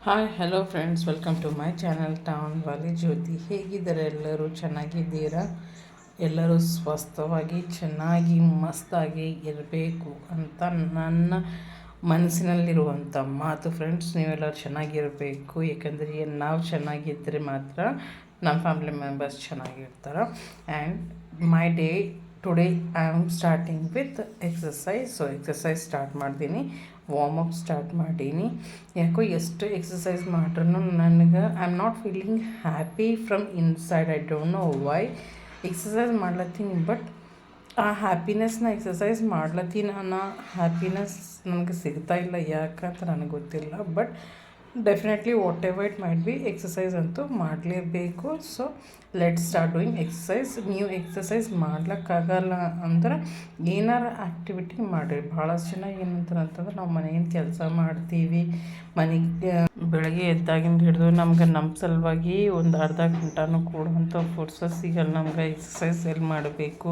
Hi hello friends, welcome to my channel town Wali Jyoti. ಹೇಗಿದ್ದಾರೆ ಎಲ್ಲರೂ? ಚೆನ್ನಾಗಿದ್ದೀರಾ? ಎಲ್ಲರೂ ಸ್ವಸ್ಥವಾಗಿ ಚೆನ್ನಾಗಿ ಮಸ್ತಾಗಿ ಇರಬೇಕು ಅಂತ ನನ್ನ ಮನಸ್ಸಿನಲ್ಲಿರುವಂಥ ಮಾತು ಫ್ರೆಂಡ್ಸ್. ನೀವೆಲ್ಲರೂ ಚೆನ್ನಾಗಿರಬೇಕು, ಯಾಕಂದರೆ ನಾವು ಚೆನ್ನಾಗಿದ್ದರೆ ಮಾತ್ರ ನಮ್ಮ ಫ್ಯಾಮಿಲಿ ಮೆಂಬರ್ಸ್ ಚೆನ್ನಾಗಿರ್ತಾರೆ. And my day today I am starting with exercise. So exercise start ಮಾಡ್ತೀನಿ, ವಾರ್ಮಪ್ ಸ್ಟಾರ್ಟ್ ಮಾಡೀನಿ. ಯಾಕೋ ಎಷ್ಟು ಎಕ್ಸಸೈಸ್ ಮಾಡ್ರೂ ನನಗೆ I am not feeling happy from inside. I don't know why. Exercise ಮಾಡ್ಲತ್ತೀನಿ, ಬಟ್ ಆ ಹ್ಯಾಪಿನೆಸ್ನ ಎಕ್ಸಸೈಸ್ ಮಾಡ್ಲತ್ತೀನಿ ಅನ್ನೋ ಹ್ಯಾಪಿನೆಸ್ ನನಗೆ ಸಿಗ್ತಾ ಇಲ್ಲ. ಯಾಕಂತ ನನಗೆ ಗೊತ್ತಿಲ್ಲ, but definitely what ever it might be, exercise ಅಂತೂ ಮಾಡಲೇಬೇಕು. So let start doing exercise. ನೀವು ಎಕ್ಸಸೈಸ್ ಮಾಡ್ಲಿಕ್ಕಾಗಲ್ಲ ಅಂದ್ರೆ ಏನಾರ ಆ್ಯಕ್ಟಿವಿಟಿ ಮಾಡಿರಿ. ಭಾಳಷ್ಟು ಜನ ಏನಂತಾರೆ ಅಂತಂದ್ರೆ, ನಾವು ಮನೆಯಿಂದ ಕೆಲಸ ಮಾಡ್ತೀವಿ, ಮನೆಗೆ ಬೆಳಗ್ಗೆ ಎದ್ದಾಗಿಂದ ಹಿಡಿದು ನಮ್ಗೆ ನಮ್ಮ ಸಲುವಾಗಿ ಒಂದು ಅರ್ಧ ಗಂಟೆನೂ ಕೊಡುವಂಥ ಫುರ್ಸತ್ ಸಿಗಲ್ಲ ನಮ್ಗೆ. ಎಕ್ಸಸೈಸ್ ಎಲ್ಲಿ ಮಾಡಬೇಕು?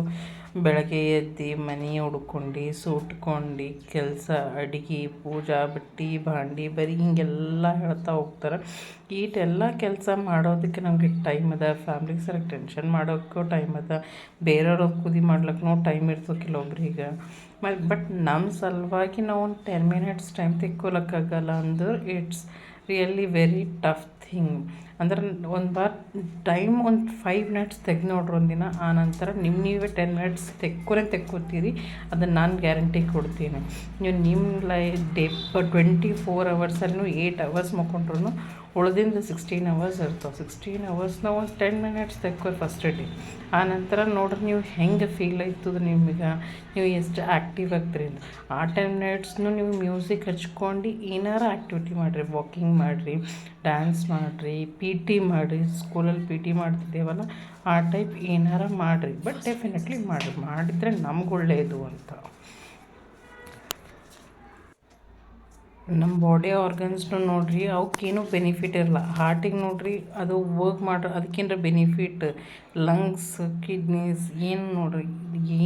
ಬೆಳಗ್ಗೆ ಎದ್ದು ಮನೆ ಹುಡ್ಕೊಂಡು ಸುಟ್ಕೊಂಡು ಕೆಲಸ, ಅಡುಗೆ, ಪೂಜಾ, ಬಟ್ಟೆ, ಭಾಂಡಿ, ಬರೀ ಹಿಂಗೆಲ್ಲ ಹೇಳ್ತಾ ಹೋಗ್ತಾರೆ. ಈಟೆಲ್ಲ ಕೆಲಸ ಮಾಡೋದಕ್ಕೆ ನಮಗೆ ಟೈಮ್ ಅದ, ಫ್ಯಾಮ್ಲಿಗೆ ಸರಿ ಟೆನ್ಷನ್ ಮಾಡೋಕ್ಕೂ ಟೈಮ್ ಅದ, ಬೇರೆಯವ್ರಿಗೆ ಕುದಿ ಮಾಡ್ಲಿಕ್ಕೂ ಟೈಮ್ ಇರ್ತದೆ ಕೆಲವೊಬ್ರಿಗೆ. ಬಟ್ ನಮ್ಮ ಸಲುವಾಗಿ ನಾವು ಒಂದು 10 ಮಿನಿಟ್ಸ್ ಟೈಮ್ ತೆಕ್ಕೊಳಕ್ಕಾಗಲ್ಲ ಅಂದ್ರೆ it's really very tough thing. ಅಂದ್ರೆ ಒಂದು ಬಾರ್ ಟೈಮ್ ಒಂದು 5 ಮಿನಿಟ್ಸ್ ತೆಗೆದು ನೋಡ್ರಿ ಒಂದಿನ, ಆ ನಂತರ ನೀವೇ 10 ಮಿನಿಟ್ಸ್ ತೆಕ್ಕೋತೀರಿ. ಅದನ್ನು ನಾನು ಗ್ಯಾರಂಟಿ ಕೊಡ್ತೀನಿ. ನೀವು ನಿಮ್ಮ ಡೇ 24 ಅವರ್ಸಲ್ಲಿ 8 ಅವರ್ಸ್ ಮಕ್ಕೊಂಡ್ರು ಉಳಿದಿಂದ 16 ಅವರ್ಸ್ ಇರ್ತಾವೆ. 16 ಅವರ್ಸ್ನ ಒಂದು 10 ಮಿನಿಟ್ಸ್ ತೆಕ್ಕೋರಿ ಫಸ್ಟ್ ಡೇ. ಆ ನಂತರ ನೋಡ್ರಿ ನೀವು ಹೆಂಗೆ ಫೀಲ್ ಆಯ್ತದ ನಿಮಗೆ, ನೀವು ಎಷ್ಟು ಆ್ಯಕ್ಟಿವ್ ಆಗ್ತೀರಿ ಅಂತ. ಆ 10 ಮಿನಿಟ್ಸ್ನು ನೀವು ಮ್ಯೂಸಿಕ್ ಹಚ್ಕೊಂಡು ಏನಾರ ಆ್ಯಕ್ಟಿವಿಟಿ ಮಾಡಿರಿ. ವಾಕಿಂಗ್ ಮಾಡಿರಿ, ಡ್ಯಾನ್ಸ್ ಮಾಡಿರಿ, ಪಿ ಟಿ ಮಾಡಿರಿ. ಸ್ಕೂಲಲ್ಲಿ ಪಿ ಟಿ ಮಾಡ್ತಿದ್ದೇವಲ್ಲ, ಆ ಟೈಪ್ ಏನಾರ ಮಾಡಿರಿ. ಬಟ್ ಡೆಫಿನೆಟ್ಲಿ ಮಾಡಿದರೆ ನಮ್ಗೆ ಒಳ್ಳೆಯದು ಅಂತ. ನಮ್ಮ ಬಾಡಿ ಆರ್ಗನ್ಸ್ನು ನೋಡಿರಿ, ಅವಕ್ಕೇನು ಬೆನಿಫಿಟ್ ಇರಲ್ಲ. ಹಾರ್ಟಿಗೆ ನೋಡಿರಿ, ಅದು ವರ್ಕ್ ಮಾಡ್ರೆ ಅದಕ್ಕೇನಾರ ಬೆನಿಫಿಟ್. ಲಂಗ್ಸ್, ಕಿಡ್ನೀಸ್ ಏನು ನೋಡಿರಿ,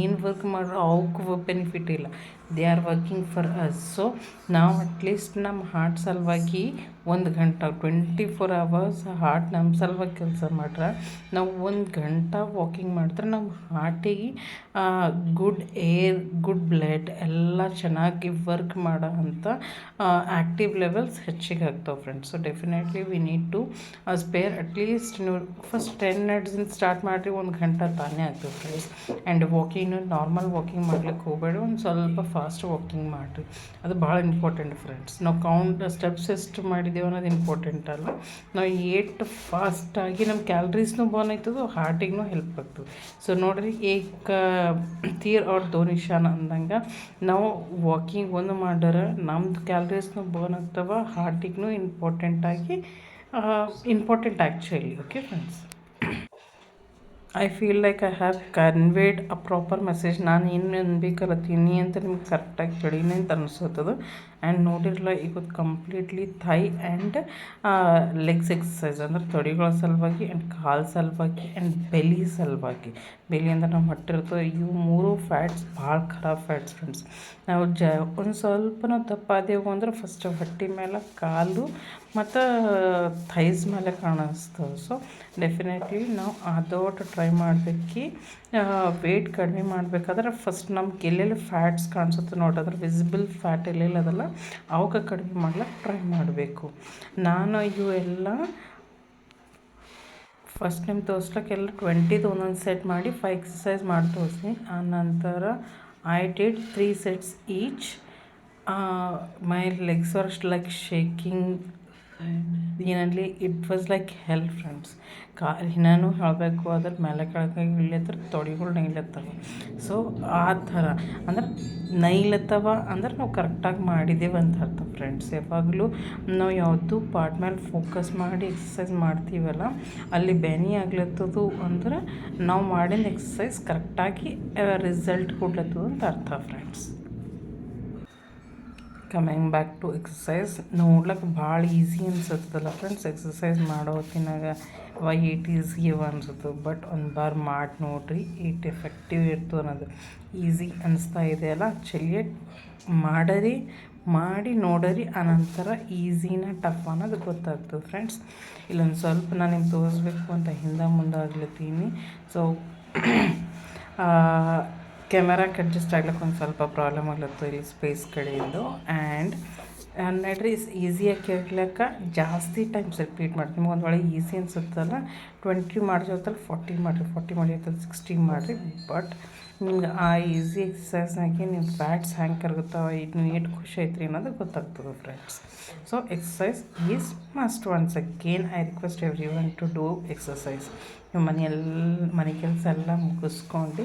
ಏನು ವರ್ಕ್ ಮಾಡ್ರೆ ಅವಕ್ಕೆ ಬೆನಿಫಿಟ್ ಇಲ್ಲ. They are working for us. So ನಾವು ಅಟ್ಲೀಸ್ಟ್ ನಮ್ಮ ಹಾರ್ಟ್ ಸಲುವಾಗಿ 1 ಗಂಟೆ 24 ಅವರ್ಸ್ ಹಾರ್ಟ್ ನಮ್ಮ ಸಲುವಾಗಿ ಕೆಲಸ ಮಾಡ್ರೆ, ನಾವು 1 ಗಂಟೆ ವಾಕಿಂಗ್ ಮಾಡಿದ್ರೆ ನಮ್ಮ ಹಾರ್ಟಿಗೆ ಗುಡ್ ಏರ್, ಗುಡ್ ಬ್ಲಡ್ ಎಲ್ಲ ಚೆನ್ನಾಗಿ ವರ್ಕ್ ಮಾಡೋ ಅಂಥ ಆ್ಯಕ್ಟಿವ್ ಲೆವೆಲ್ಸ್ ಹೆಚ್ಚಿಗೆ ಆಗ್ತಾವೆ friends. So definitely we need to spare at least ನೀವು ಫಸ್ಟ್ 10 ಮಿನಿಟ್ಸಿಂದ ಸ್ಟಾರ್ಟ್ ಮಾಡಿರಿ, 1 ಗಂಟೆ ತಾನೇ ಆಗ್ತದೆ friends. And walking normal walking ಮಾಡ್ಲಿಕ್ಕೆ ಹೋಗಬೇಡಿ, ಒಂದು ಸ್ವಲ್ಪ ಫಾಸ್ಟ್ ವಾಕಿಂಗ್ ಮಾಡಿರಿ. ಅದು ಭಾಳ ಇಂಪಾರ್ಟೆಂಟ್ ಫ್ರೆಂಡ್ಸ್. ನಾವು ಕೌಂಟ್ ಸ್ಟೆಪ್ಸ್ ಎಷ್ಟು ಮಾಡಿದ್ದೀವಿ ಅನ್ನೋದು ಇಂಪಾರ್ಟೆಂಟ್ ಅಲ್ಲ, ನಾವು ಎಷ್ಟು ಫಾಸ್ಟಾಗಿ ನಮ್ಮ ಕ್ಯಾಲ್ರೀಸ್ನೂ ಬರ್ನ್ ಆಯ್ತದೆ, ಹಾರ್ಟಿಗೂ ಹೆಲ್ಪ್ ಆಗ್ತದೆ. ಸೊ ನೋಡಿರಿ, ಏಕ ತೀರ್ ಅವ್ರ ದೋ ನಿಶಾನ ಅಂದಂಗೆ ನಾವು ವಾಕಿಂಗ್ ಒಂದು ಮಾಡ್ರೆ ನಮ್ಮದು ಕ್ಯಾಲ್ರೀಸ್ನೂ ಬರ್ನ್ ಆಗ್ತವೆ, ಹಾರ್ಟಿಗೂ important actually. Okay friends, I feel like I have conveyed a proper message. ನಾನು ಏನು ಅನ್ಬೇಕಲ್ಲತ್ತೀನಿ ಅಂತ ನಿಮ್ಗೆ ಕರೆಕ್ಟಾಗಿ ಕೇಳೀನಿ ಅಂತ ಅನಿಸುತ್ತದೆ. ಆ್ಯಂಡ್ ನೋಡಿರಲ್ಲ, ಈಗ completely thigh and legs exercise ಅಂದ್ರೆ ತೊಡೆಗಳ ಸಲುವಾಗಿ, ಆ್ಯಂಡ್ ಕಾಲು ಸಲುವಾಗಿ, ಆ್ಯಂಡ್ ಬೆಲಿ ಸಲುವಾಗಿ. ಬೆಲಿ ಅಂದ್ರೆ ನಾವು ಹೊಟ್ಟಿರ್ತದೆ, ಇವು 3 ಫ್ಯಾಟ್ಸ್ ಭಾಳ ಖರಾಬ್ ಫ್ಯಾಟ್ಸ್ ಫ್ರೆಂಡ್ಸ್. ನಾವು ಒಂದು ಸ್ವಲ್ಪ ನಾವು ದಪ್ಪಾದೆವು ಅಂದ್ರೆ ಫಸ್ಟ್ ಹೊಟ್ಟೆ ಮೇಲೆ, ಕಾಲು ಮತ್ತು ಥೈಸ್ ಮೇಲೆ ಕಾಣಿಸ್ತದೆ. ಸೊ ಡೆಫಿನೆಟ್ಲಿ ನಾವು ಅದೊಟ್ಟು ಟ್ರೈ ಮಾಡಬೇಕು. ವೆಯ್ಟ್ ಕಡಿಮೆ ಮಾಡಬೇಕಾದ್ರೆ ಫಸ್ಟ್ ನಮ್ಗೆ ಎಲ್ಲೆಲ್ಲಿ ಫ್ಯಾಟ್ಸ್ ಕಾಣಿಸುತ್ತೆ ನೋಡಿರಿ, ಅದ್ರ ವಿಸಿಬಲ್ ಫ್ಯಾಟ್ ಎಲ್ಲೆಲ್ಲ ಅದಲ್ಲ ಅವಕ್ಕೆ ಕಡಿಮೆ ಮಾಡ್ಲಿಕ್ಕೆ ಟ್ರೈ ಮಾಡಬೇಕು. ನಾನು ಇವೆಲ್ಲ ಫಸ್ಟ್ ನಿಮ್ಗೆ ತೋರಿಸ್ಲಿಕ್ಕೆಲ್ಲ 20 ಒಂದೊಂದು ಸೆಟ್ ಮಾಡಿ 5 ಎಕ್ಸಸೈಸ್ ಮಾಡಿ ತೋರಿಸ್ತೀನಿ. ಆ ನಂತರ I did 3 sets each. My legs are like shaking. ಏನಲ್ಲಿ it was like hell friends. ನಾನು ಹೇಳಬೇಕು, ಅದ್ರ ಮೇಲೆ ಕೆಳಗೆ ಇಳಿಯತ್ರ ತೊಡೆಗಳು ನೈಲತ್ತವ. ಸೊ ಆ ಥರ ಅಂದ್ರೆ ನೈಲತ್ತವ ಅಂದ್ರೆ ನಾವು ಕರೆಕ್ಟಾಗಿ ಮಾಡಿದ್ದೇವೆ ಅಂತ ಅರ್ಥ ಫ್ರೆಂಡ್ಸ್. ಯಾವಾಗಲೂ ನಾವು ಯಾವುದು ಪಾರ್ಟ್ ಮೇಲೆ ಫೋಕಸ್ ಮಾಡಿ ಎಕ್ಸಸೈಸ್ ಮಾಡ್ತೀವಲ್ಲ, ಅಲ್ಲಿ ಬೆನಿ ಆಗ್ಲತ್ತದು ಅಂದ್ರೆ ನಾವು ಮಾಡಿದ ಎಕ್ಸಸೈಸ್ ಕರೆಕ್ಟಾಗಿ ರಿಸಲ್ಟ್ ಕೊಡ್ಲತ್ತದು ಅಂತ ಅರ್ಥ friends. Coming back to exercise, ನೋಡ್ಲಿಕ್ಕೆ ಭಾಳ ಈಸಿ ಅನ್ಸುತ್ತಲ್ಲ ಫ್ರೆಂಡ್ಸ್. ಎಕ್ಸಸೈಸ್ ಮಾಡೋ ಹೊತ್ತಿನಾಗ ವೈ ಇಟ್ ಈಸಿ ಅನ್ಸುತ್ತೆ, ಬಟ್ ಒಂದು ಬಾರ್ ಮಾಡಿ ನೋಡಿರಿ ಇಟ್ ಎಫೆಕ್ಟಿವ್ ಇರ್ತದೆ ಅನ್ನೋದು. ಈಸಿ ಅನಿಸ್ತಾ ಇದೆಯಲ್ಲ, ಚಲಿಯೇ ಮಾಡರಿ, ಮಾಡಿ ನೋಡಿರಿ, ಆನಂತರ ಈಸಿನ ಟಫ್ ಅನ್ನೋದು ಗೊತ್ತಾಗ್ತದೆ ಫ್ರೆಂಡ್ಸ್. ಇಲ್ಲೊಂದು ಸ್ವಲ್ಪ ನಾನು ನಿಮ್ಗೆ ತೋರಿಸ್ಬೇಕು ಅಂತ ಹಿಂದೆ ಮುಂದೆ ಆಗ್ಲತ್ತೀನಿ. ಸೊ ಕ್ಯಾಮರಾಕ್ಕೆ ಅಡ್ಜಸ್ಟ್ ಆಗ್ಲಿಕ್ಕೆ ಒಂದು ಸ್ವಲ್ಪ ಪ್ರಾಬ್ಲಮ್ ಆಗ್ಲತ್ತು ಇಲ್ಲಿ ಸ್ಪೇಸ್ ಕಡೆಯಿಂದ. ಆ್ಯಂಡ್ ನೋಡ್ರಿ ಈಸಿಯಾಗಿ ಕೇಳ್ಲಿಕ್ಕೆ ಜಾಸ್ತಿ ಟೈಮ್ಸ್ ರಿಪೀಟ್ ಮಾಡ್ತೀನಿ. ನಿಮ್ಗೆ ಒಂದು ಒಳ್ಳೆ ಈಸಿ ಅನ್ಸುತ್ತಲ್ಲ 20 ಮಾಡಿರ್ತಾರೆ 40 ಮಾಡಿರಿ, 40 ಮಾಡಿರ್ತಾರೆ 60 ಮಾಡಿರಿ. ಬಟ್ ನಿಮ್ಗೆ ಆ ಈಸಿ ಎಕ್ಸಸೈಸ್ನಾಗೆ ನಿಮ್ಮ ಫ್ಯಾಟ್ಸ್ ಹೆಂಗೆ ಕರಗುತ್ತಾವೆ, ಇದು ಎಷ್ಟು ಖುಷಿ ಐತ್ರಿ ಅನ್ನೋದು ಗೊತ್ತಾಗ್ತದೆ friends. So exercise is must. Once again I request everyone to do exercise. ನೀವು ಮನೆ ಕೆಲಸ ಎಲ್ಲ ಮುಗಿಸ್ಕೊಂಡು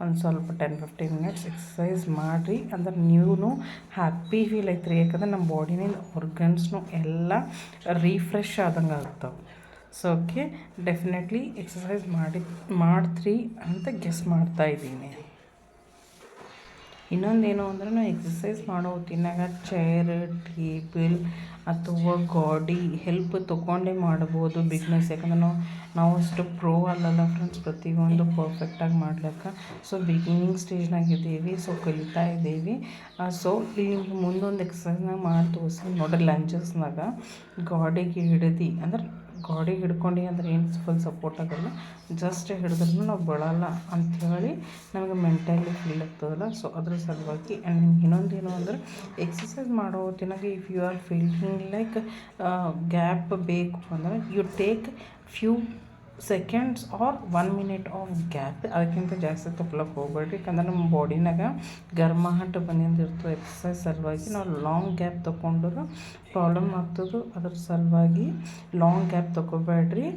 ಒಂದು ಸ್ವಲ್ಪ 10-15 ಮಿನಿಟ್ಸ್ ಎಕ್ಸಸೈಸ್ ಮಾಡಿರಿ ಅಂದ್ರೆ ನೀವು ಹ್ಯಾಪಿ ಫೀಲ್ ಐತ್ರಿ. ಯಾಕಂದ್ರೆ ನಮ್ಮ ಬಾಡಿನಿಂದ ಆರ್ಗನ್ಸ್ನು ಎಲ್ಲ ರೀಫ್ರೆಶ್ ಆದಂಗೆ ಆಗ್ತಾವೆ. ಸೊ ಓಕೆ, ಡೆಫಿನೆಟ್ಲಿ ಎಕ್ಸಸೈಸ್ ಮಾಡ್ತೀರಿ ಅಂತ ಗೆಸ್ ಮಾಡ್ತಾಯಿದ್ದೀನಿ. ಇನ್ನೊಂದೇನು ಅಂದ್ರೆ ನಾವು ಎಕ್ಸಸೈಸ್ ಮಾಡೋ ಹೊತ್ತಿನಾಗ ಚೇರ್, ಟೇಬಲ್ ಅಥವಾ ಗಾಡಿ ಹೆಲ್ಪ್ ತೊಗೊಂಡೇ ಮಾಡ್ಬೋದು ಬಿಗ್ನೆಸ್. ಯಾಕಂದ್ರೆ ನಾವು ಅಷ್ಟು ಪ್ರೋ ಅಲ್ಲಲ್ಲ ಫ್ರೆಂಡ್ಸ್ ಪ್ರತಿಯೊಂದು ಪರ್ಫೆಕ್ಟಾಗಿ ಮಾಡ್ಲಿಕ್ಕೆ. ಸೊ ಬಿಗಿನಿಂಗ್ ಸ್ಟೇಜ್ನಾಗ ಇದ್ದೀವಿ, ಸೊ ಕಲಿತಾ ಇದ್ದೀವಿ. ಸೊ ಇಲ್ಲಿ ಮುಂದೊಂದು ಎಕ್ಸಸೈಸ್ನಾಗ ಮಾಡಿ ತೋರಿಸಿ ನೋಡ್ರಿ. ಲಂಜಸ್ನಾಗ ಗಾಡಿಗೆ ಹಿಡಿದು ಅಂದ್ರೆ ಗಾಡಿಗೆ ಹಿಡ್ಕೊಂಡು ಅಂದ್ರೆ ಏನು ಫುಲ್ ಸಪೋರ್ಟ್ ಆಗೋಲ್ಲ, ಜಸ್ಟ್ ಹಿಡಿದ್ರೂ ನಾವು ಬೀಳಲ್ಲ ಅಂಥೇಳಿ ನಮಗೆ ಮೆಂಟಲಿ ಫೀಲ್ ಆಗ್ತದಲ್ಲ. ಸೊ ಅದ್ರ ಸಲುವಾಗಿ. ಆ್ಯಂಡ್ ನಿಮ್ಗೆ ಇನ್ನೊಂದೇನು ಅಂದ್ರೆ ಎಕ್ಸಸೈಸ್ ಮಾಡೋ ಹೊತ್ತಿನಾಗ if you are feeling like gap ಬೇಕು ಅಂದ್ರೆ you take few seconds or 1 minute of gap. ಅದಕ್ಕಿಂತ ಜಾಸ್ತಿ ತಗೊಳಕ್ಕೆ ಹೋಗ್ಬೇಡ್ರಿ. ಯಾಕಂದ್ರೆ ನಮ್ಮ ಬಾಡಿನಾಗ ಗರ್ಮಾಹಟ ಬಂದಿರ್ತದೆ ಎಕ್ಸಸೈಸ್ ಸಲುವಾಗಿ. ನಾವು ಲಾಂಗ್ ಗ್ಯಾಪ್ ತೊಗೊಂಡ್ರು ಪ್ರಾಬ್ಲಮ್ ಆಗ್ತದೆ. ಅದ್ರ ಸಲುವಾಗಿ ಲಾಂಗ್ ಗ್ಯಾಪ್ ತೊಗೋಬೇಡ್ರಿ.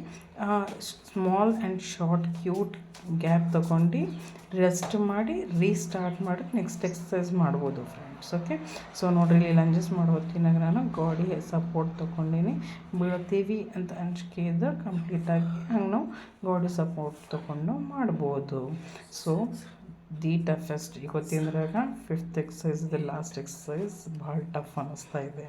Small and short cute gap ತೊಗೊಂಡು ರೆಸ್ಟ್ ಮಾಡಿ ರೀಸ್ಟಾರ್ಟ್ ಮಾಡಿ ನೆಕ್ಸ್ಟ್ ಎಕ್ಸಸೈಸ್ ಮಾಡ್ಬೋದು ಫ್ರೆಂಡ್ಸ್. ಓಕೆ, ಸೊ ನೋಡಿರಿ ಇಲ್ಲಿ ಲಂಜಸ್ ಮಾಡೋ ಹೊತ್ತಿನಾಗ ನಾನು ಗಾಡಿ ಸಪೋರ್ಟ್ ತೊಗೊಂಡೀನಿ. ಬೀಳ್ತೀವಿ ಅಂತ ಅಂಜಿಕೆ ಇದ್ದರೆ ಕಂಪ್ಲೀಟಾಗಿ ಹಂಗೆ ನಾವು ಗಾಡಿ ಸಪೋರ್ಟ್ ತೊಗೊಂಡು ಮಾಡ್ಬೋದು. ಸೊ ದಿ ಟಫೆಸ್ಟ್ ಇವತ್ತಿಂದ್ರಾಗ 5th ಎಕ್ಸಸೈಸ್ ಇದೆ, ಲಾಸ್ಟ್ ಎಕ್ಸಸೈಸ್ ಭಾಳ ಟಫ್ ಅನ್ನಿಸ್ತಾ ಇದೆ.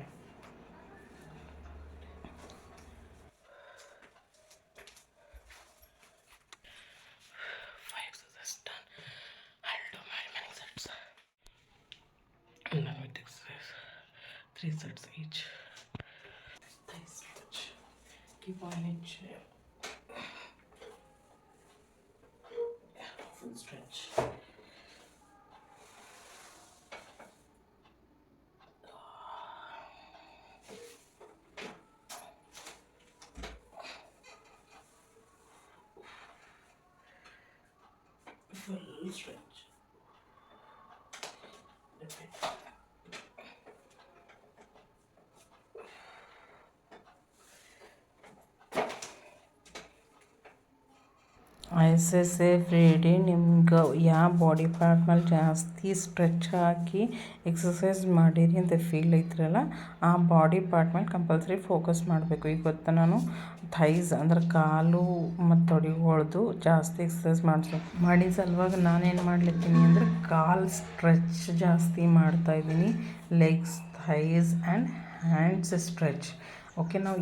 And then with exercise 3 sets each. Thigh stretch. Keep on each. Yeah, full stretch. Full stretch. Repeat. Exercise every day ನಿಮ್ಗೆ ಯಾವ ಬಾಡಿ ಪಾರ್ಟ್ ಮೇಲೆ ಜಾಸ್ತಿ ಸ್ಟ್ರೆಚ್ ಹಾಕಿ exercise ಮಾಡಿರಿ ಅಂತ ಫೀಲ್ ಐತ್ರಲ್ಲ ಆ ಬಾಡಿ ಪಾರ್ಟ್ ಮೇಲೆ ಕಂಪಲ್ಸರಿ ಫೋಕಸ್ ಮಾಡಬೇಕು. ಈಗ ಗೊತ್ತಾ ನಾನು ಥೈಸ್ ಅಂದ್ರೆ ಕಾಲು ಮತ್ತು ತೊಡೆಗಳ್ದು ಜಾಸ್ತಿ ಎಕ್ಸಸೈಸ್ ಮಾಡಿದ ಸಲುವಾಗಿ ನಾನೇನು ಮಾಡ್ಲಿತ್ತೀನಿ ಅಂದರೆ ಕಾಲು ಸ್ಟ್ರೆಚ್ ಜಾಸ್ತಿ ಮಾಡ್ತಾಯಿದ್ದೀನಿ. Legs, thighs and hands stretch. Okay, ನಾವು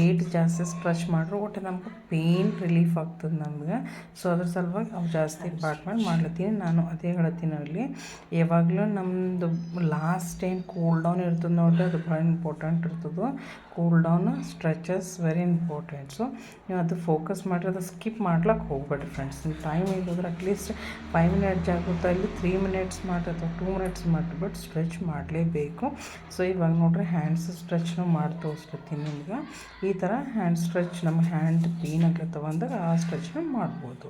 ಏಟ್ ಜಾಸ್ತಿ ಸ್ಟ್ರೆಚ್ ಮಾಡ್ರೆ ಒಟ್ಟು ನಮ್ಗೆ ಪೇಯ್ನ್ ರಿಲೀಫ್ ಆಗ್ತದೆ ನಮ್ಗೆ. ಸೊ ಅದ್ರ ಸಲುವಾಗಿ ಅವು ಜಾಸ್ತಿ ಪಾರ್ಟ್ ಮಾಡಿ ಮಾಡ್ಲತ್ತೀನಿ ನಾನು. ಅದೇ ಹೇಳ್ತೀನಿ ಅಲ್ಲಿ ಯಾವಾಗಲೂ ನಮ್ಮದು ಲಾಸ್ಟ್ ಏನು ಕೂಲ್ ಡೌನ್ ಇರ್ತದೆ ನೋಡಿರಿ, ಅದು ಭಾಳ ಇಂಪಾರ್ಟೆಂಟ್ ಇರ್ತದೆ. Cool down stretches very important. So ನೀವು ಅದು ಫೋಕಸ್ ಮಾಡಿರಿ, ಅದು ಸ್ಕಿಪ್ ಮಾಡ್ಲಿಕ್ಕೆ ಹೋಗ್ಬೇಡ್ರಿ ಫ್ರೆಂಡ್ಸ್. ನಿಮ್ಮ ಟೈಮ್ ಇರೋದ್ರೆ ಅಟ್ಲೀಸ್ಟ್ 5 ಮಿನಿಟ್ಸ್ ಆಗುತ್ತೆ, ಇಲ್ಲಿ 3 ಮಿನಿಟ್ಸ್ ಮಾಡಿರಿ ಅಥವಾ 2 ಮಿನಿಟ್ಸ್ ಮಾಡಿರಿ, ಬಟ್ ಸ್ಟ್ರೆಚ್ ಮಾಡಲೇಬೇಕು. ಸೊ ಇವಾಗ ನೋಡಿರಿ ಹ್ಯಾಂಡ್ಸ್ ಸ್ಟ್ರೆಚ್ನು ಮಾಡಿ ತೋರಿಸ್ತೀನಿ ನಿಮ್ಗೆ. ಈ ಥರ ಹ್ಯಾಂಡ್ ಸ್ಟ್ರೆಚ್ ನಮ್ಮ ಹ್ಯಾಂಡ್ ಪೇನ್ ಆಗ್ಲತ್ತವ ಅಂದಾಗ ಆ ಸ್ಟ್ರೆಚ್ನ ಮಾಡ್ಬೋದು.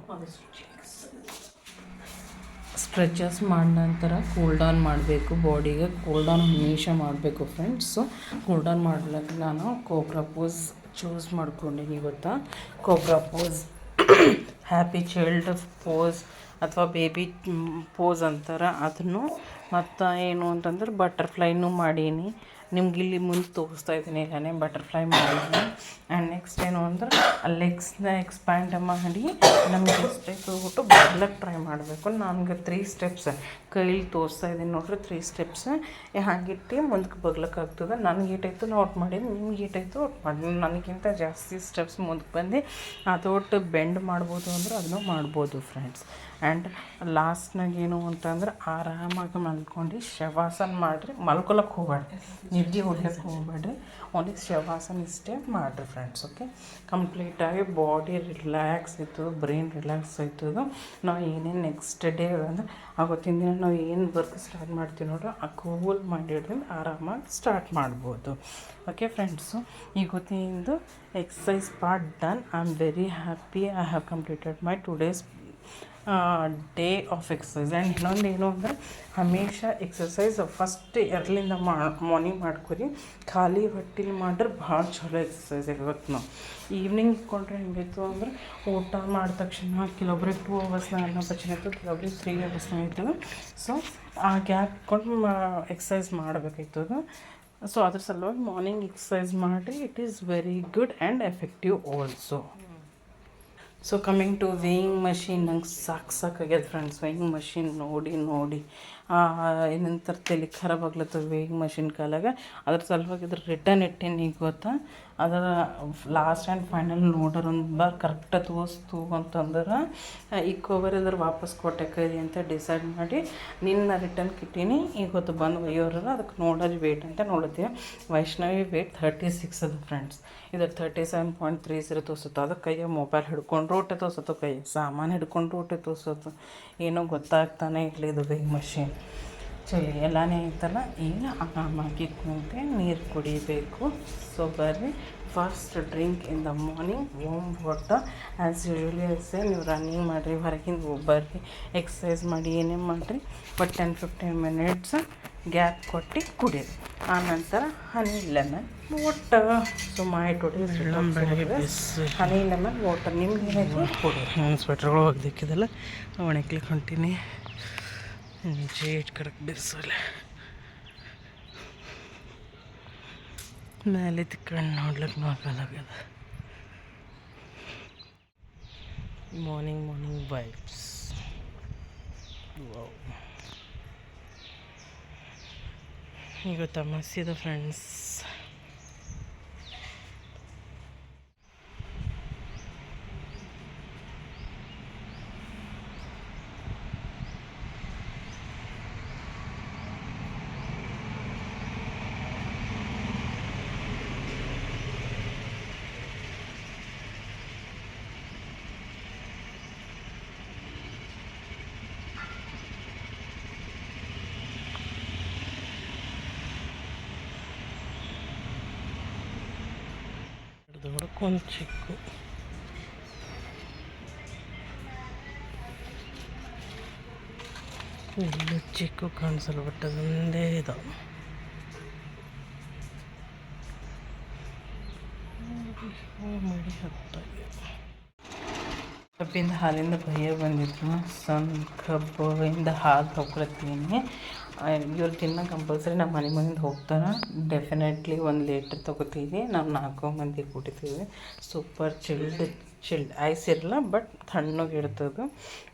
ಸ್ಟ್ರೆಚಸ್ ಮಾಡಿದ ನಂತರ ಕೂಲ್ ಡೌನ್ ಮಾಡಬೇಕು. ಬಾಡಿಗೆ ಕೂಲ್ ಡೌನ್ ಹಮೇಶ ಮಾಡಬೇಕು ಫ್ರೆಂಡ್ಸ್. ಸೊ ಕೂಲ್ ಡೌನ್ ಮಾಡ್ಲಿಕ್ಕೆ ನಾನು ಕೋಬ್ರಾ ಪೋಸ್ ಚೂಸ್ ಮಾಡ್ಕೊಂಡೀನಿ ಇವತ್ತು. Cobra pose, happy child pose ಅಥವಾ ಬೇಬಿ ಪೋಸ್ ಅಂತಾರೆ ಅದನ್ನು. ಮತ್ತು ಏನು ಅಂತಂದ್ರೆ ಬಟರ್ಫ್ಲೈನೂ ಮಾಡೀನಿ. ನಿಮ್ಗೆ ಇಲ್ಲಿ ಮುಂದೆ ತೋರಿಸ್ತಾ ಇದ್ದೀನಿ ನಾನೇ ಬಟರ್ಫ್ಲೈ ಮಾಡಿದ್ದೀನಿ. ಆ್ಯಂಡ್ ನೆಕ್ಸ್ಟ್ ಏನು ಅಂದ್ರೆ ಆ ಲೆಗ್ಸ್ನ ಎಕ್ಸ್ಪ್ಯಾಂಡ್ ಮಾಡಿ ನಮಗೆ ಎಷ್ಟೈತೆ ಹೋಗ್ಬಿಟ್ಟು ಬರ್ಲಕ್ಕೆ ಟ್ರೈ ಮಾಡಬೇಕು. ನನಗೆ 3 ಸ್ಟೆಪ್ಸ್ ಕೈಲಿ ತೋರಿಸ್ತಾ ಇದ್ದೀನಿ ನೋಡ್ರಿ, 3 ಸ್ಟೆಪ್ಸ್ ಹಾಗಿಟ್ಟು ಮುಂದಕ್ಕೆ ಬಗ್ಲಕ್ಕಾಗ್ತದೆ. ನನಗೆ ಏಟಾಯ್ತು ನೋಟ್ ಮಾಡಿ, ನಿಮ್ಗೆ ಏಟಾಯ್ತು ನೋಟ್ ಮಾಡಿ. ನನಗಿಂತ ಜಾಸ್ತಿ ಸ್ಟೆಪ್ಸ್ ಮುಂದಕ್ಕೆ ಬಂದು ಅದೊಟ್ಟು ಬೆಂಡ್ ಮಾಡ್ಬೋದು ಅಂದ್ರೆ ಅದನ್ನು ಮಾಡ್ಬೋದು ಫ್ರೆಂಡ್ಸ್. ಆ್ಯಂಡ್ ಲಾಸ್ಟ್ನಾಗ ಏನು ಅಂತಂದ್ರೆ ಆರಾಮಾಗಿ ಮಲ್ಕೊಂಡು ಶವಾಸನ ಮಾಡಿರಿ. ಮಲ್ಕೊಳಕ್ಕೆ ಹೋಗ್ಬೇಡ್ರಿ, ನಿದ್ದೆ ಹೊಡ್ಲಿಕ್ಕೆ ಹೋಗ್ಬೇಡ್ರಿ, ಓನ್ಲಿ ಶವಾಸನ ಇಷ್ಟೇ ಮಾಡಿರಿ ಫ್ರೆಂಡ್ಸ್. ಓಕೆ, ಕಂಪ್ಲೀಟಾಗಿ ಬಾಡಿ ರಿಲ್ಯಾಕ್ಸ್ ಆಯ್ತದೆ, ಬ್ರೈನ್ ರಿಲ್ಯಾಕ್ಸ್ ಆಯ್ತದೆ. ನಾವು ಏನೇನು ನೆಕ್ಸ್ಟ್ ಡೇ ಅಂದ್ರೆ ಆವತ್ತಿನ ದಿನ ನಾವು ಏನು ವರ್ಕ್ ಸ್ಟಾರ್ಟ್ ಮಾಡ್ತೀವಿ ನೋಡ್ರಿ, ಆ ಕೂಲ್ ಮೈಂಡ್ ಹಿಡಿದು ಆರಾಮಾಗಿ ಸ್ಟಾರ್ಟ್ ಮಾಡ್ಬೋದು. ಓಕೆ ಫ್ರೆಂಡ್ಸು, ಇವತ್ತಿಂದು exercise part done. I am very happy. I have completed my today's day of exercise. And ಇನ್ನೊಂದು ಏನು ಅಂದರೆ ಹಮೇಶ ಎಕ್ಸಸೈಸ್ ಫಸ್ಟ್ ಎರ್ಲಿಂದ ಮಾರ್ನಿಂಗ್ ಮಾಡ್ಕೊರಿ. ಖಾಲಿ ಹೊಟ್ಟೆಲಿ ಮಾಡ್ರೆ ಭಾಳ ಚಲೋ ಎಕ್ಸಸೈಸ್ ಆಗುತ್ತೆ. ನಾವು ಈವ್ನಿಂಗ್ ಇಟ್ಕೊಂಡ್ರೆ ಹೆಂಗಾಯ್ತು ಅಂದ್ರೆ ಊಟ ಮಾಡಿದ ತಕ್ಷಣ ಕೆಲವೊಬ್ರಿಗೆ 2 ಅವರ್ಸ್ನಾಗ ಅನ್ನ ಪಚನ ಆಯ್ತು, ಕೆಲವೊಬ್ರಿಗೆ 3 ಅವರ್ಸ್ನಾಗ ಆಯ್ತದೆ. ಸೊ ಆ ಗ್ಯಾಪ್ ಇಟ್ಕೊಂಡು ಎಕ್ಸಸೈಸ್ ಮಾಡಬೇಕಾಯ್ತದೆ. ಸೊ ಅದ್ರ ಸಲುವಾಗಿ ಮಾರ್ನಿಂಗ್ ಎಕ್ಸಸೈಸ್ ಮಾಡಿರಿ. It is very good and effective also. So coming to weighing machine, ನಂಗೆ ಸಾಕಾಗ್ಯದ ಫ್ರೆಂಡ್ಸ್. ವೇಯಿಂಗ್ ಮಷೀನ್ ನೋಡಿ ಏನಂತಾರೆ ತಲೆ ಖರಾಬ್ ಆಗ್ಲತ್ತದ ವೇಯಿಂಗ್ ಮಷೀನ್ ಕಾಲಾಗ. ಅದ್ರ ಸಲುವಾಗಿ ಇದ್ರ ರಿಟರ್ನ್ ಇಟ್ಟೇನಿ. ಈಗ ಗೊತ್ತಾ, ಅದರ ಲಾಸ್ಟ್ ಆ್ಯಂಡ್ ಫೈನಲ್ ನೋಡರ್ ಒಂದು ಕರೆಕ್ಟಾಗಿ ತೋರಿಸ್ತು ಅಂತಂದ್ರೆ ಇಕ್ಕೋವರ್ ಇದ್ರ ವಾಪಸ್ ಕೊಟ್ಟೆ ಕೈಲಿ ಅಂತ ಡಿಸೈಡ್ ಮಾಡಿ ನಿನ್ನ ರಿಟರ್ನ್ ಕಿಟ್ಟೀನಿ. ಈಗ ಹೊತ್ತು ಬಂದು ಒಯ್ಯೋರಲ್ಲ, ಅದಕ್ಕೆ ನೋಡೋದು ವೇಟ್ ಅಂತ ನೋಡುತ್ತೀವಿ. ವೈಷ್ಣವಿ ವೇಟ್ 36 ಅದು ಫ್ರೆಂಡ್ಸ್. ಇದ್ರ 37.30 ತೋರಿಸುತ್ತೆ. ಅದಕ್ಕೆ ಕೈಯ ಮೊಬೈಲ್ ಹಿಡ್ಕೊಂಡ್ರು ಒಟ್ಟೆ ತೋರಿಸುತ್ತೆ, ಕೈ ಸಾಮಾನು ಹಿಡ್ಕೊಂಡ್ರು ಒಟ್ಟೆ ತೋರಿಸುತ್ತೆ. ಏನೋ ಗೊತ್ತಾಗ್ತಾನೆ ಇರಲಿ ಇದು ವೇಯಿಂಗ್ ಮಷೀನ್. ಚಳಿ ಎಲ್ಲನೇ ಐತಲ್ಲ, ಈಗ ಆರಾಮಾಗಿ ಕುಂತೆ ನೀರು ಕುಡಿಬೇಕು. ಸೊ ಬರ್ರಿ, first drink in the morning warm water. As usually ಅಷ್ಟೇ ನೀವು ರನ್ನಿಂಗ್ ಮಾಡಿರಿ, ಹೊರಗಿಂದ ಬರ್ರಿ, ಎಕ್ಸಸೈಸ್ ಮಾಡಿ, ಏನೇ ಮಾಡಿರಿ, ಬಟ್ 10-15 ಮಿನಿಟ್ಸ್ ಗ್ಯಾಪ್ ಕೊಟ್ಟು ಕುಡೀರಿ. ಆನಂತರ honey lemon water. So my today's honey lemon water. ನಿಮ್ಗೆ ಏನಾಯ್ತು ಕುಡೀರಿ. ನಾನು ಸ್ವೆಟ್ರ್ಗಳು ಒಗ್ದಿಕ್ಕಿದೆಲ್ಲ ಒಣಗ್ಲಿಕ್ಕೆ ಹೊಂಟೀನಿ. ಜೇಟ್ ಕಡಕ್ ಬಿಸಲ್ಲ ಮೇಲೆ ತಿಕ್ಕೊಂಡು ನೋಡ್ಲಿಕ್ಕೆ ನೋಡಲಾಗ್ಯದ. Morning vibes. ಈಗ ತಮಸಿದ ಫ್ರೆಂಡ್ಸ್. ಒಂದು ಚಿಕ್ಕು ಎಲ್ಲ ಚಿಕ್ಕು ಕಾಣಿಸಲು ಬಿಟ್ಟದೊಂದೇ ಇದಾವೆ. ಮಡಿ ಹತ್ತಾಗಿ ಕಬ್ಬಿಂದ ಹಾಲಿಂದ ಭಯ ಬಂದಿತ್ತು. ಸಣ್ಣ ಕಬ್ಬಿಂದ ಹಾಲು ತೊಗೊಳತ್ತೀನಿ. ಇವ್ರು ದಿನ ಕಂಪಲ್ಸರಿ ನಮ್ಮ ಮನೆ ಮುಂದೆ ಹೋಗ್ತಾರೆ. ಡೆಫಿನೆಟ್ಲಿ 1 ಲೀಟ್ರ್ ತೊಗೋತೀವಿ. ನಾವು 4 ಮಂದಿ ಕುಡಿತೀವಿ. ಸೂಪರ್ ಚಿಲ್ಡ್ ಐಸ್ ಇರಲ್ಲ, ಬಟ್ ತಣ್ಣಗೆ ಇರ್ತದೆ.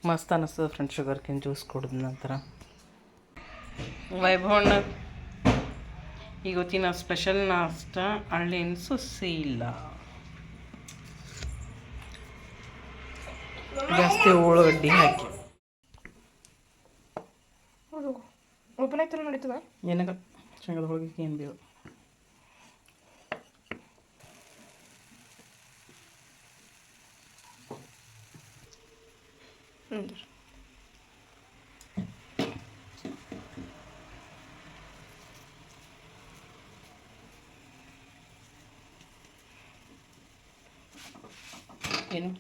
ಮಸ್ತ್ ಅನ್ನಿಸ್ತದೆ ಫ್ರೆಂಡ್ಸ್ ಶುಗರ್ ಕೇನ್ ಜ್ಯೂಸ್ ಕುಡಿದ ನಂತರ. ವೈಭವಣ್ಣ ಇವತ್ತಿನ ಸ್ಪೆಷಲ್ ನಾಷ್ಟ ಹಳ್ಳಿನ ಸುಶೀಲ. ಜಾಸ್ತಿ ಉಳ್ಳಾಗಡ್ಡಿ ಹಾಕಿ ಓಪನ್ ಆಯ್ತಲ್ಲ ನಡೀತದ. ಏನಾಗ ಶೇಂಗದ ಹೋಳಿಗೆ ಏನು ಬೇಕು. ಏನು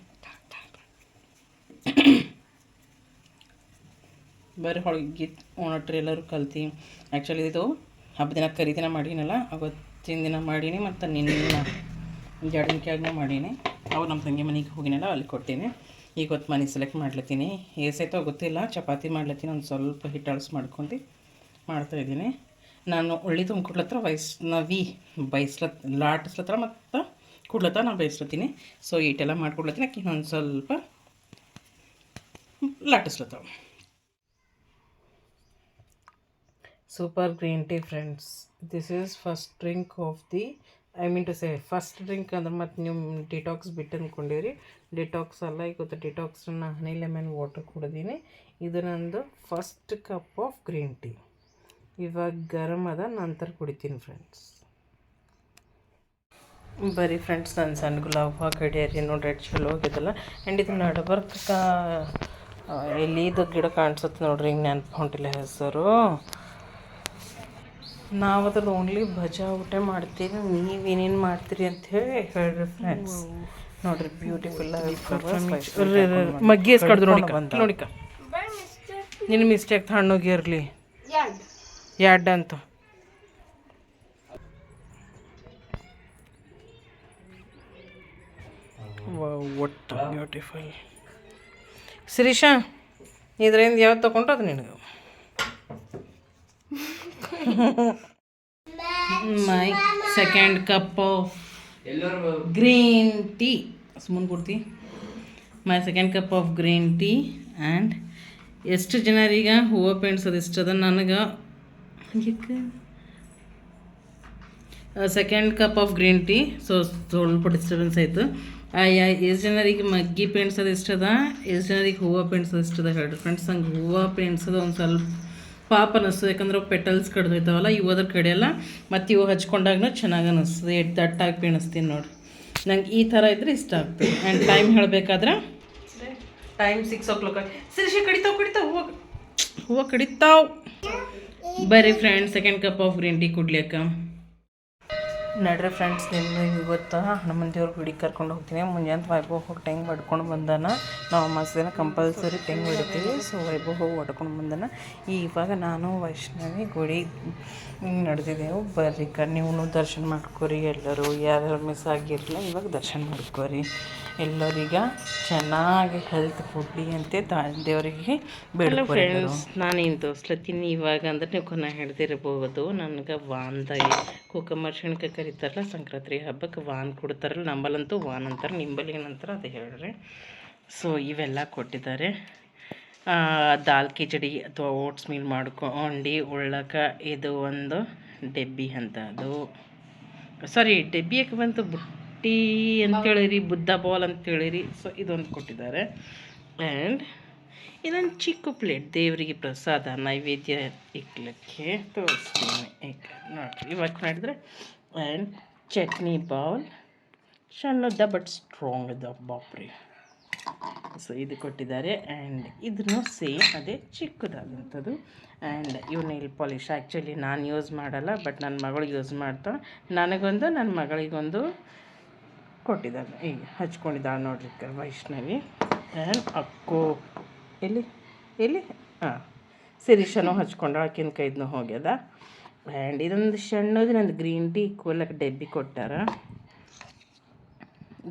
ಬರೀ ಹೋಳಿಗೆ ಉಣಟ್ರಿ ಎಲ್ಲರೂ ಕಲ್ತಿ. ಆ್ಯಕ್ಚುಲಿ ಇದು ಹಬ್ಬ ದಿನ ಕರಿದಿನ ಮಾಡೀನಲ್ಲ, ಅವತ್ತಿನ ದಿನ ಮಾಡೀನಿ. ಮತ್ತು ನಿನ್ನ ಜಡನ್ಕ್ಯಾಗನೂ ಮಾಡೀನಿ. ಅವು ನಮ್ಮ ತಂಗಿ ಮನೆಗೆ ಹೋಗಿನಲ್ಲ, ಅಲ್ಲಿ ಕೊಟ್ಟೀನಿ. ಈಗ ಹೊತ್ತು ಮನೆ ಸೆಲೆಕ್ಟ್ ಮಾಡ್ಲತ್ತೀನಿ. ಏಸೈತೋ ಗೊತ್ತಿಲ್ಲ. ಚಪಾತಿ ಮಾಡ್ಲತ್ತೀನಿ. ಒಂದು ಸ್ವಲ್ಪ ಹಿಟ್ಟು ಅಳಸು ಮಾಡ್ಕೊಂಡು ಮಾಡ್ತಾಯಿದ್ದೀನಿ. ನಾನು ಉಳ್ಳಿ ತುಂಬಿಕೊಡ್ಲತ್ರ ಲಾಟಿಸ್ಲತ್ರ ಮತ್ತು ಕುಡ್ಲತ್ತ ನಾನು ಬಯಸ್ಲತ್ತೀನಿ. ಸೊ ಈಟೆಲ್ಲ ಮಾಡ್ಕೊಡ್ಲತ್ತೀನಿ. ಆಕೆ ಇನ್ನೊಂದು ಸ್ವಲ್ಪ ಲಾಟಿಸ್ಲತ್ತವ. Super green tea friends. This is first drink of the first drink ಅಂದ್ರೆ ಮತ್ತು ನೀವು ಡಿಟಾಕ್ಸ್ ಬಿಟ್ಟು ಅಂದ್ಕೊಂಡಿರಿ. ಡಿಟಾಕ್ಸ್ ಅಲ್ಲ, ಇವತ್ತು ಡಿಟಾಕ್ಸನ್ನ ಹನಿ ಲೆಮನ್ ವಾಟರ್ ಕುಡಿದೀನಿ. ಇದು ನಂದು first cup of green tea. ಇವಾಗ ಗರಮ್ ಅದ, ನಂತರ ಕುಡಿತೀನಿ ಫ್ರೆಂಡ್ಸ್. ಬರೀ ಫ್ರೆಂಡ್ಸ್, ನನ್ನ ಸಣ್ಣ ಗುಲಾಬ್ ಹೂವು ಕಡಿಯರಿ ನೋಡ್ರಿ ಚಲೋ ಹೋಗಿದ್ದಲ್ಲ. ಆ್ಯಂಡ್ ಇದು ನಡ್ಬರ್ಕ ಎಲ್ಲಿದು ಗಿಡ ಕಾಣಿಸುತ್ತೆ ನೋಡ್ರಿ, ಹಿಂಗೆ ನೆನಪು ಹೊಂಟಿಲ್ಲ ಹೆಸರು. ನಾವು ಅದ್ರದ್ದು ಓನ್ಲಿ ಭಜಾ ಊಟ ಮಾಡ್ತೀವಿ. ನೀವೇನೇನು ಮಾಡ್ತೀರಿ ಅಂಥೇಳಿ ಹೇಳ್ರಿ ಫ್ರೆಂಡ್ಸ್. ನೋಡ್ರಿ ಬ್ಯೂಟಿಫುಲ್ ಮಗ್ಗಿ ಎಸ್ ಕಡ್ದು ನೋಡಿಕ ನಿನ್ನ ಮಿಸ್ಟೇಕ್ ತಣ್ಣೋಗಿರಲಿ ಯಾಡ್ ಅಂತ. ಒಟ್ಟು ಬ್ಯೂಟಿಫುಲ್. ಶಿರೀಷಾ, ಇದರಿಂದ ಯಾವ್ದು ತೊಗೊಂಡ್ರು ಅದು ನಿನಗೆ. My second cup of green tea. ಸುಮ್ಮನೆ ಕೊಡ್ತಿ. My second cup of green tea. And ಎಷ್ಟು ಜನರಿಗೆ ಹೂವು ಪೆಣ್ಸೋದು ಇಷ್ಟ ಅದ ನನಗೆ. Second cup of green tea. So ಸ್ವಲ್ಪ ಡಿಸ್ಟರ್ಬೆನ್ಸ್ ಆಯಿತು. ಎಷ್ಟು ಜನರಿಗೆ ಮಗ್ಗಿ ಪೆಣ್ಸೋದು ಇಷ್ಟ ಅದ, ಎಷ್ಟು ಜನರಿಗೆ ಹೂವು ಪೆಣ್ಸೋದು ಇಷ್ಟ ಅದ ಹೇಳ್ರಿ ಫ್ರೆಂಡ್ಸ್. ಹಂಗೆ ಹೂವು ಪೆಣ್ಸೋದು ಒಂದು ಸ್ವಲ್ಪ ಪಾಪ ಅನ್ನಿಸ್ತದೆ, ಯಾಕಂದ್ರೆ ಪೆಟಲ್ಸ್ ಕಡ್ದೋಯ್ತಾವಲ್ಲ, ಇವು ಅದ್ರ ಕಡೆಯಲ್ಲ. ಮತ್ತು ಇವು ಹಚ್ಕೊಂಡಾಗ ಚೆನ್ನಾಗಿ ಅನ್ನಿಸ್ತದೆ. ದಟ್ಟಾಗಿ ಪೆಣಿಸ್ತೀನಿ ನೋಡಿರಿ. ನಂಗೆ ಈ ಥರ ಇದ್ರೆ ಇಷ್ಟ ಆಗ್ತದೆ. ಆ್ಯಂಡ್ ಟೈಮ್ ಹೇಳಬೇಕಾದ್ರೆ ಟೈಮ್ 6 o'clock. ಸರಿ ಕಡಿತಾವು ಹೂವು ಕಡಿತಾವು. ಬರ್ರಿ friends, second cup of green tea ಕುಡ್ಲಿಕ್ಕೆ ನಡ್ರಿ ಫ್ರೆಂಡ್ಸ್. ನಿಮ್ಗೆ ಇವತ್ತು ಹನುಮಂತ ದೇವ್ರ ಗುಡಿಗೆ ಕರ್ಕೊಂಡು ಹೋಗ್ತೀನಿ. ಮುಂಜಾನೆ ವೈಭವ್ ಹೋಗಿ ಟೆಂಗ್ ಹೊಡ್ಕೊಂಡು ಬಂದಾನ. ನಾವು ಅಮಾವಾಸ್ಯೆ ದಿನ ಕಂಪಲ್ಸರಿ ಟೆಂಗ್ ಹೊಡಿತೀವಿ. ಸೊ ವೈಭವ್ ಹೋಗಿ ಹೊಡ್ಕೊಂಡು ಬಂದಾನ. ಇವಾಗ ನಾನು ವೈಷ್ಣವಿ ಗುಡಿ ನಡೆದಿದ್ದೆವು. ಬರ್ರಿ ನೀವು ದರ್ಶನ ಮಾಡ್ಕೊರಿ. ಎಲ್ಲರೂ ಯಾರ್ಯಾರು ಮಿಸ್ ಆಗಿರಲಿಲ್ಲ, ಇವಾಗ ದರ್ಶನ ಮಾಡ್ಕೊರಿ. ಎಲ್ಲರಿಗೆ ಚೆನ್ನಾಗಿ ಹೆಲ್ತ್ ಕೊಡಲಿ ಅಂತೆ ದೇವರಿಗೆ ಬೇಡ ಫ್ರೆಂಡ್ಸ್. ನಾನೇನು ತೋರಿಸ್ಲತ್ತೀನಿ ಇವಾಗ ಅಂದ್ರೆ ನೀವು ಕೊನೆ ಹಿಡ್ದಿರ್ಬೋದು. ನನಗೆ ವಾನ್ದಾಯಿ ಕುಕುಂಬರ್ಷಣಕ್ಕೆ ಕರೀತಾರಲ್ಲ, ಸಂಕ್ರಾಂತಿ ಹಬ್ಬಕ್ಕೆ ವಾನ್ ಕೊಡ್ತಾರಲ್ಲ. ನಂಬಲ್ಲಂತೂ ವಾನ್ ಅಂತಾರೆ, ನಿಂಬಲ್ಲಿ ಏನಂತಾರೆ ಅದು ಹೇಳ್ರಿ. ಸೊ ಇವೆಲ್ಲ ಕೊಟ್ಟಿದ್ದಾರೆ. ದಾಲ್ ಕಿಚಡಿ ಅಥವಾ ಓಟ್ಸ್ ಮೀಲ್ ಮಾಡ್ಕೊಂಡು ಉಳ್ಳಕ್ಕೆ ಇದು ಒಂದು ಡೆಬ್ಬಿ ಅಂತ. ಅದು ಸಾರಿ ಡೆಬ್ಬಿ ಯಾಕೆ ಬಂತು, ಬುಟ್ಟಿ ಅಂತೇಳಿರಿ, ಬುದ್ಧ ಬಾಲ್ ಅಂತೇಳಿರಿ. ಸೊ ಇದೊಂದು ಕೊಟ್ಟಿದ್ದಾರೆ. ಆ್ಯಂಡ್ ಇದೊಂದು ಚಿಕ್ಕ ಪ್ಲೇಟ್ ದೇವರಿಗೆ ಪ್ರಸಾದ ನೈವೇದ್ಯ ಇಕ್ಲಿಕ್ಕೆ ತೋರಿಸ್ತೀನಿ. ನೋಡಿರಿ ಇವಾಗ ಮಾಡಿದ್ರೆ. ಆ್ಯಂಡ್ ಚಟ್ನಿ ಬೌಲ್ ಸಣ್ಣದ ಬಟ್ ಸ್ಟ್ರಾಂಗ್ ಇದ್ದ ಬಾಪ್ರಿ. ಸೊ ಇದು ಕೊಟ್ಟಿದ್ದಾರೆ. ಆ್ಯಂಡ್ ಇದನ್ನು ಸೇಮ್ ಅದೇ ಚಿಕ್ಕದಾದಂಥದ್ದು. ಆ್ಯಂಡ್ ಇವು ನೈಲ್ ಪಾಲಿಶ್ ಆ್ಯಕ್ಚುಲಿ ನಾನು ಯೂಸ್ ಮಾಡಲ್ಲ, ಬಟ್ ನನ್ನ ಮಗಳು ಯೂಸ್ ಮಾಡ್ತಾಳೆ. ನನಗೊಂದು ನನ್ನ ಮಗಳಿಗೊಂದು ಕೊಟ್ಟಿದ್ದಾರೆ. ಈಗ ಹಚ್ಕೊಂಡಿದ್ದಾಳೆ ನೋಡ್ರಿ ವೈಷ್ಣವಿ. ಆ್ಯಂಡ್ ಅಕ್ಕೋ ಎಲ್ಲಿ ಶಿರೀಷನೂ ಹಚ್ಕೊಂಡ, ಆಕಿನ ಕೈದನೂ ಹೋಗ್ಯದ. ಆ್ಯಂಡ್ ಇದೊಂದು ಸಣ್ಣದು ನಂದು ಗ್ರೀನ್ ಟೀ ಇಕ್ಕೊಲಕ್ಕೆ ಡೆಬ್ಬಿ ಕೊಟ್ಟಾರ.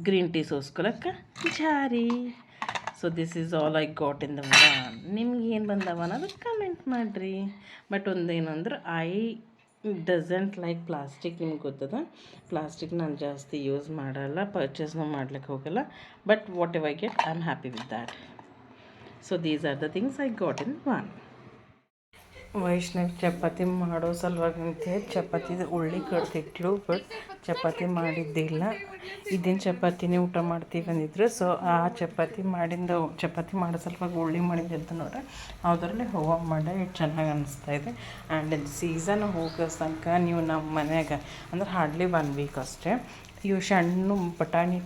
ಗ್ರೀನ್ ಟೀ ಸೋಸ್ಕೊಳಕ್ಕೆ ಜಾರಿ. So this is all I got in the van. ನಿಮ್ಗೆ ಏನು ಬಂದವ ಅನ್ನೋದು ಕಮೆಂಟ್ ಮಾಡಿರಿ. ಬಟ್ ಒಂದೇನಂದ್ರೆ ಡಸಂಟ್ ಲೈಕ್ ಪ್ಲಾಸ್ಟಿಕ್. ನಿಮ್ಗೆ ಗೊತ್ತದ, ಪ್ಲಾಸ್ಟಿಕ್ ನಾನು ಜಾಸ್ತಿ ಯೂಸ್ ಮಾಡಲ್ಲ, ಪರ್ಚೇಸ್ನೂ ಮಾಡ್ಲಿಕ್ಕೆ ಹೋಗಲ್ಲ. But what ever I get I am happy with that. So these are the things I got in one. Vaishnavi chapati ಮಾಡೋ ಸಲುವಾಗಿ ಅಂತೇಳಿ ಚಪಾತಿದು ಉಳ್ಳಿ ಕಡ್ದಿಟ್ಲು, ಬಟ್ ಚಪಾತಿ ಮಾಡಿದ್ದಿಲ್ಲ. ಇದೇನು ಚಪಾತಿನೇ ಊಟ ಮಾಡ್ತೀವಿ ಅಂದಿದ್ರು. ಸೊ ಆ ಚಪಾತಿ ಮಾಡೋ ಸಲುವಾಗಿ ಉಳ್ಳಿ ಮಾಡಿದ್ದು ನೋಡ್ರಿ, ಅದರಲ್ಲಿ ಹೂವು ಮಾಡಿ ಚೆನ್ನಾಗಿ ಅನ್ನಿಸ್ತಾಯಿದೆ. ಆ್ಯಂಡ್ ಸೀಸನ್ ಹೋಗೋ ತನಕ ನೀವು ನಮ್ಮ ಮನ್ಯಾಗ ಅಂದ್ರೆ ಹಾರ್ಡ್ಲಿ 1 ವೀಕ್ ಅಷ್ಟೇ ಇವು ಸಣ್ಣ ಬಟಾಣಿ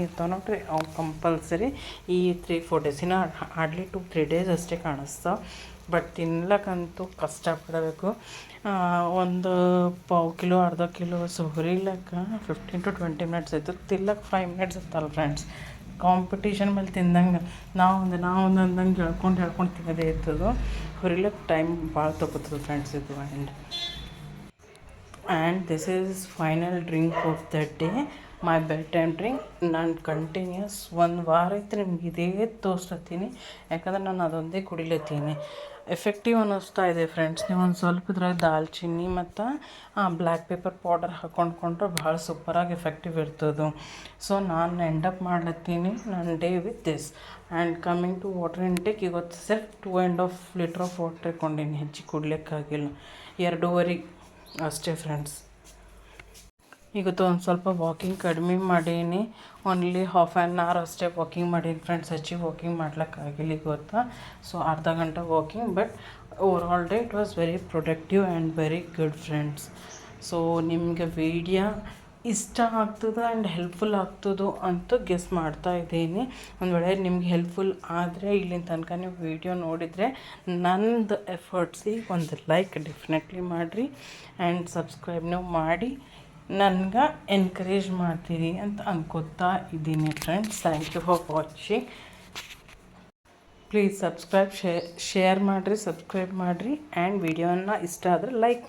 ಇರ್ತಾವೆ ನೋಡ್ರಿ, ಅವು ಕಂಪಲ್ಸರಿ ಈ 3-4 ಡೇಸ್, ಇನ್ನು ಹಾರ್ಡ್ಲಿ 2-3 ಡೇಸ್ ಅಷ್ಟೇ ಕಾಣಿಸ್ತಾವೆ. ಬಟ್ ತಿನ್ಲಕ್ಕಂತೂ ಕಷ್ಟಪಡಬೇಕು. ಒಂದು ಪಾವು ಕಿಲೋ ಅರ್ಧ ಕಿಲೋ ಹುರಿಲಕ್ಕೆ 15 to 20 ಮಿನಿಟ್ಸ್ ಆಯಿತು. ತಿನ್ಲಕ್ಕೆ 5 ಮಿನಿಟ್ಸ್ ಇರ್ತಲ್ಲ ಫ್ರೆಂಡ್ಸ್. ಕಾಂಪಿಟೇಷನ್ ಮೇಲೆ ತಿಂದಂಗೆ ನಾವು ಅಂದಂಗೆ ಹೇಳ್ಕೊಂಡು ತಿನ್ನೋದೇ ಇರ್ತದೆ. ಹುರಿಲಕ್ಕೆ ಟೈಮ್ ಭಾಳ ತಗೋತದೆ ಫ್ರೆಂಡ್ಸ್ ಇದು. And this is final drink of the day, my bed time drink. ನಾನು ಕಂಟಿನ್ಯೂಸ್ 1 ವಾರ ಇತ್ತು ನಿಮ್ಗೆ ಇದೇ ತೋರಿಸ್ಲತ್ತೀನಿ, ಯಾಕಂದ್ರೆ ನಾನು ಅದೊಂದೇ ಕುಡಿಲತ್ತೀನಿ. ಎಫೆಕ್ಟಿವ್ ಅನ್ನಿಸ್ತಾ ಇದೆ ಫ್ರೆಂಡ್ಸ್. ನೀವು ಒಂದು ಸ್ವಲ್ಪ ಇದ್ರಾಗ ದಾಲ್ಚಿನ್ನಿ ಮತ್ತು ಬ್ಲ್ಯಾಕ್ ಪೇಪರ್ ಪೌಡರ್ ಹಾಕ್ಕೊಂಡ್ರೆ ಭಾಳ ಸೂಪರಾಗಿ ಎಫೆಕ್ಟಿವ್ ಇರ್ತದೆ. ಸೊ ನಾನು ಎಂಡಪ್ ಮಾಡ್ಲತ್ತೀನಿ ನನ್ನ day with this. And coming to water intake, ಇವತ್ತು ಸೆಲ್ಫ್ 2.5 ಲೀಟ್ರ್ ಆಫ್ ವಾಟರ್ ಇಟ್ಕೊಂಡಿನಿ, ಹೆಚ್ಚಿಗೆ ಕುಡ್ಲಿಕ್ಕಾಗಿಲ್ಲ, 2.5 ಅಷ್ಟೇ ಫ್ರೆಂಡ್ಸ್. ಇವತ್ತು ಒಂದು ಸ್ವಲ್ಪ ವಾಕಿಂಗ್ ಕಡಿಮೆ ಮಾಡೀನಿ, ಓನ್ಲಿ ಹಾಫ್ ಆ್ಯನ್ ಅವರ್ ಅಷ್ಟೇ ವಾಕಿಂಗ್ ಮಾಡೀನಿ ಫ್ರೆಂಡ್ಸ್. ಹೆಚ್ಚಿಗೆ ವಾಕಿಂಗ್ ಮಾಡ್ಲಿಕ್ಕಾಗಿಲ್ಲ ಇವತ್ತು. ಸೊ ಅರ್ಧ ಗಂಟೆ walking, but over all day it was very productive and very good friends. So ನಿಮಗೆ ವಿಡಿಯೋ ಇಷ್ಟ ಆಗ್ತದೆ ಆ್ಯಂಡ್ ಹೆಲ್ಪ್ಫುಲ್ ಆಗ್ತದೋ ಅಂತ ಗೆಸ್ ಮಾಡ್ತಾ ಇದ್ದೀನಿ. ಒಂದು ವೇಳೆ ನಿಮ್ಗೆ ಹೆಲ್ಪ್ಫುಲ್ ಆದರೆ ಇಲ್ಲಿನ ತನಕ ನೀವು ವಿಡಿಯೋ ನೋಡಿದರೆ ನಂದು ಎಫರ್ಟ್ಸಿಗೆ ಒಂದು ಲೈಕ್ ಡೆಫಿನೆಟ್ಲಿ ಮಾಡಿರಿ ಆ್ಯಂಡ್ ಸಬ್ಸ್ಕ್ರೈಬ್ನೂ ಮಾಡಿ ನನಗೆ ಎನ್ಕರೇಜ್ ಮಾಡ್ತೀರಿ ಅಂತ ಅನ್ಕೋತಾ ಇದ್ದೀನಿ friends. Thank you for watching. Please subscribe, share ಮಾಡಿರಿ, ಸಬ್ಸ್ಕ್ರೈಬ್ ಮಾಡಿರಿ ಆ್ಯಂಡ್ ವಿಡಿಯೋನ ಇಷ್ಟ ಆದರೆ ಲೈಕ್ ಮಾಡಿ.